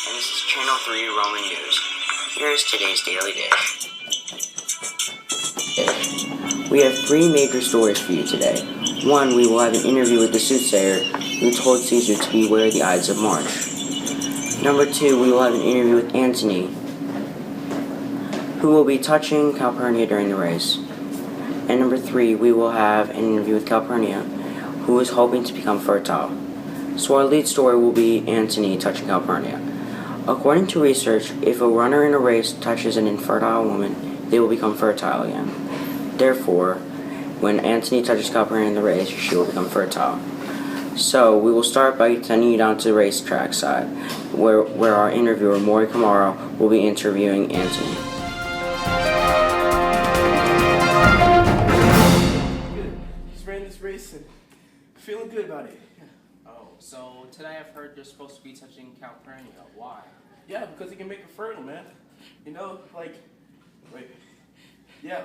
and this is Channel 3 Roman News. Here is today's daily dish. We have three major stories for you today. One, we will have an interview with the Soothsayer, who told Caesar to beware the Ides of March. Number two, we will have an interview with Antony, who will be touching Calpurnia during the race. And number three, we will have an interview with Calpurnia, who is hoping to become fertile. So our lead story will be Antony touching Calpurnia. According to research, if a runner in a race touches an infertile woman, they will become fertile again. Therefore, when Antony touches Calpurnia in the race, she will become fertile. So we will start by sending you down to the racetrack side, where our interviewer, Maury Camaro, will be interviewing Antony. Good. Just ran this race and feeling good about it. Oh, so today I've heard you're supposed to be touching Calpurnia. Why? Yeah, because it can make her fertile, man. You know, like, wait. Yeah.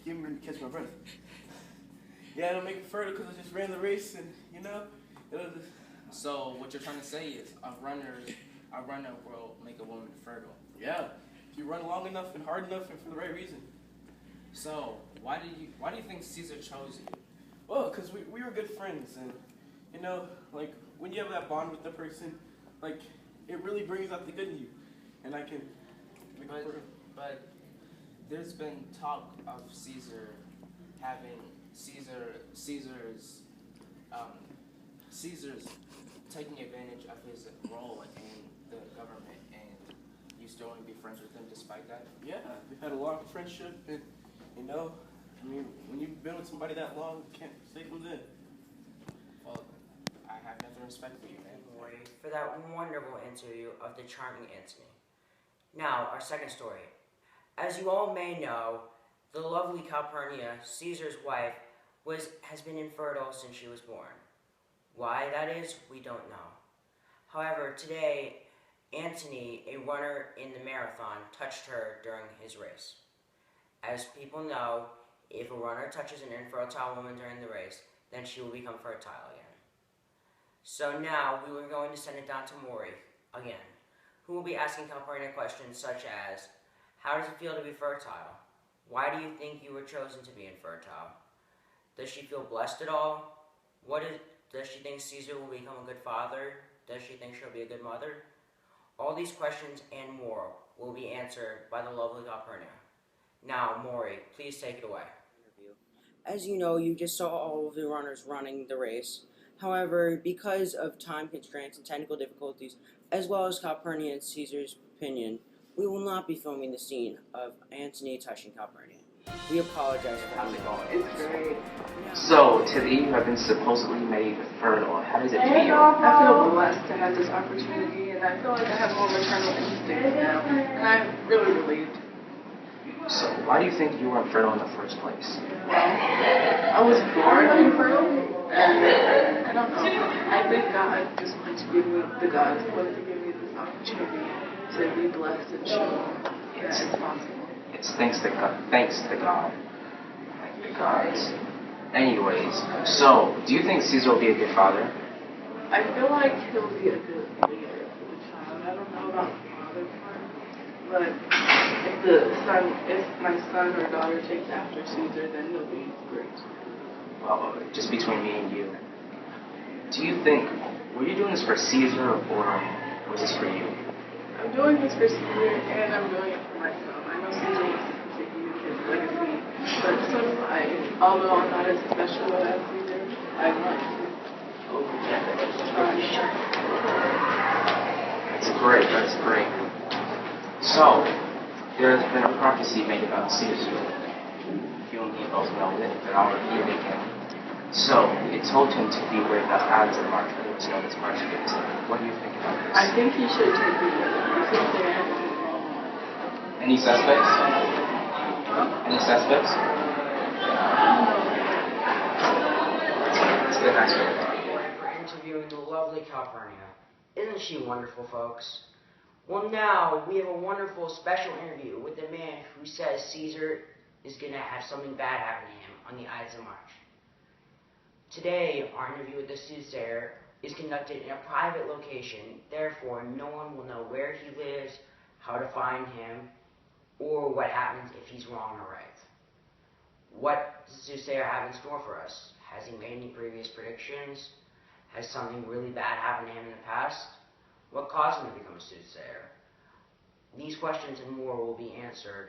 Give me to catch my breath. Yeah, it'll make her fertile because I just ran the race and, you know, it'll just... So what you're trying to say is a runner will make a woman fertile. Yeah, if you run long enough and hard enough and for the right reason. So why do you think Caesar chose you? Well, because we were good friends, and, you know, like, when you have that bond with the person, like, it really brings out the good in you, and I can make it fertile. But there's been talk of Caesar taking advantage of his role in the government, and you still want to be friends with him despite that? Yeah, we've had a long friendship, and, you know, I mean, when you've been with somebody that long, you can't say them then. Well, I have nothing respect for you, man. For that wonderful interview of the charming Antony. Now, our second story. As you all may know, the lovely Calpurnia, Caesar's wife, has been infertile since she was born. Why that is, we don't know. However, today, Antony, a runner in the marathon, touched her during his race. As people know, if a runner touches an infertile woman during the race, then she will become fertile again. So now, we were going to send it down to Maury, again, who will be asking Calpurnia questions such as, how does it feel to be fertile? Why do you think you were chosen to be infertile? Does she feel blessed at all? Does she think Caesar will become a good father? Does she think she'll be a good mother? All these questions and more will be answered by the lovely Calpurnia. Now, Maury, please take it away. As you know, you just saw all of the runners running the race. However, because of time constraints and technical difficulties, as well as Calpurnia and Caesar's opinion, we will not be filming the scene of Antony touching Calpurnia. We apologize for How's having it going? It's great. So, today you have been supposedly made fertile. How does it feel? I feel blessed to have this opportunity, and I feel like I have more maternal instincts now, and I'm really relieved. So, why do you think you were infertile in the first place? Well, I was born infertile, and I don't know. I think God just wanted to give me, the gods wanted to give me this opportunity to be blessed and show that it's possible. It's thanks to God. Thank the gods. Anyways, so, do you think Caesar will be a good father? I feel like he'll be a good leader for the child. I don't know about the father part, but if my son or daughter takes after Caesar, then he'll be great. Well, just between me and you, do you think, were you doing this for Caesar or was this for you? I'm doing this for Caesar, and I'm doing it for myself. I know Caesar wants to continue his legacy, but so do I. Although I'm not as special as Caesar, I want to try. That's great, that's great. So, there's been a prophecy made about Caesar. You and me both know it, but I'll repeat it again. So, it told him to beware the Ides of March, but it was known as March 15th. What do you think about this? I think he should take the other. I think they have the wrong one. Any suspects? Any suspects? It's the next one. For interviewing the lovely Calpurnia. Isn't she wonderful, folks? Well, now we have a wonderful special interview with the man who says Caesar is going to have something bad happen to him on the Ides of March. Today, our interview with the Soothsayer is conducted in a private location. Therefore, no one will know where he lives, how to find him, or what happens if he's wrong or right. What does Soothsayer have in store for us? Has he made any previous predictions? Has something really bad happened to him in the past? What caused him to become a soothsayer? These questions and more will be answered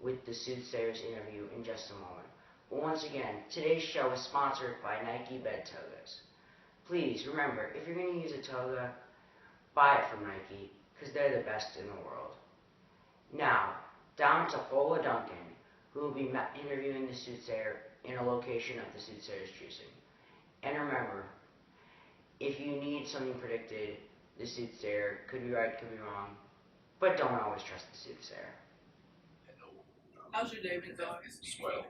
with the Soothsayer's interview in just a moment. But once again, today's show is sponsored by Nike Bed Togas. Please remember, if you're going to use a toga, buy it from Nike, because they're the best in the world. Now, down to Fola Duncan, who will be interviewing the Soothsayer in a location of the Soothsayer's choosing. And remember, if you need something predicted, the Soothsayer could be right, could be wrong, but don't always trust the Soothsayer. How's your day been going? Well,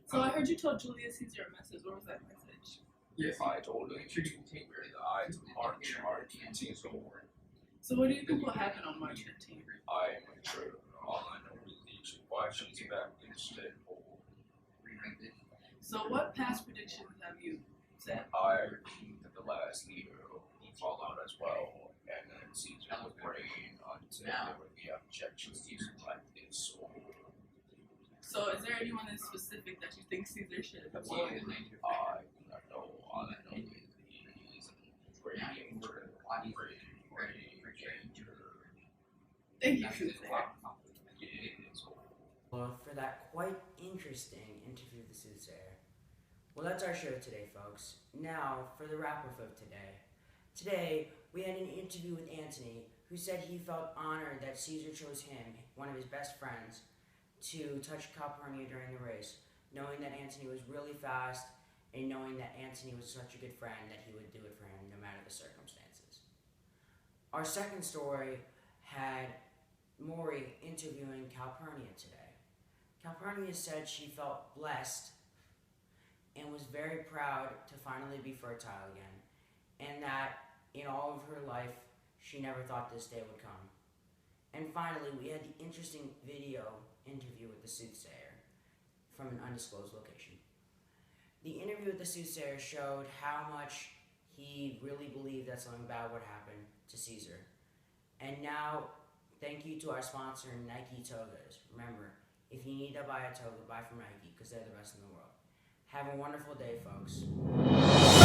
So I heard you told Julius Caesar a message. What was that message? yes, I told him to take the eye to March 15th. So what do you think will happen on March 15th? I am sure all I know is these questions back instead. So what past predictions have you said? I think that the last leader will fall out as well, and then Caesar would reign until there would be objections to like this. So is there anyone in specific that you think Caesar should avoid? I do not know. All I know is he's great danger. Thank you, Soothsayer. Well, for that quite interesting interview with the Soothsayer. Well, that's our show today, folks. Now, for the wrap-up of today. Today, we had an interview with Antony, who said he felt honored that Caesar chose him, one of his best friends, to touch Calpurnia during the race, knowing that Antony was really fast and knowing that Antony was such a good friend that he would do it for him no matter the circumstances. Our second story had Maury interviewing Calpurnia today. Calpurnia said she felt blessed and was very proud to finally be fertile again, and that in all of her life, she never thought this day would come. And finally, we had the interesting video interview with the Soothsayer from an undisclosed location. The interview with the Soothsayer showed how much he really believed that something bad would happen to Caesar. And now, thank you to our sponsor, Nike Togas. Remember, if you need to buy a toga, buy from Nike, because they're the best in the world. Have a wonderful day, folks.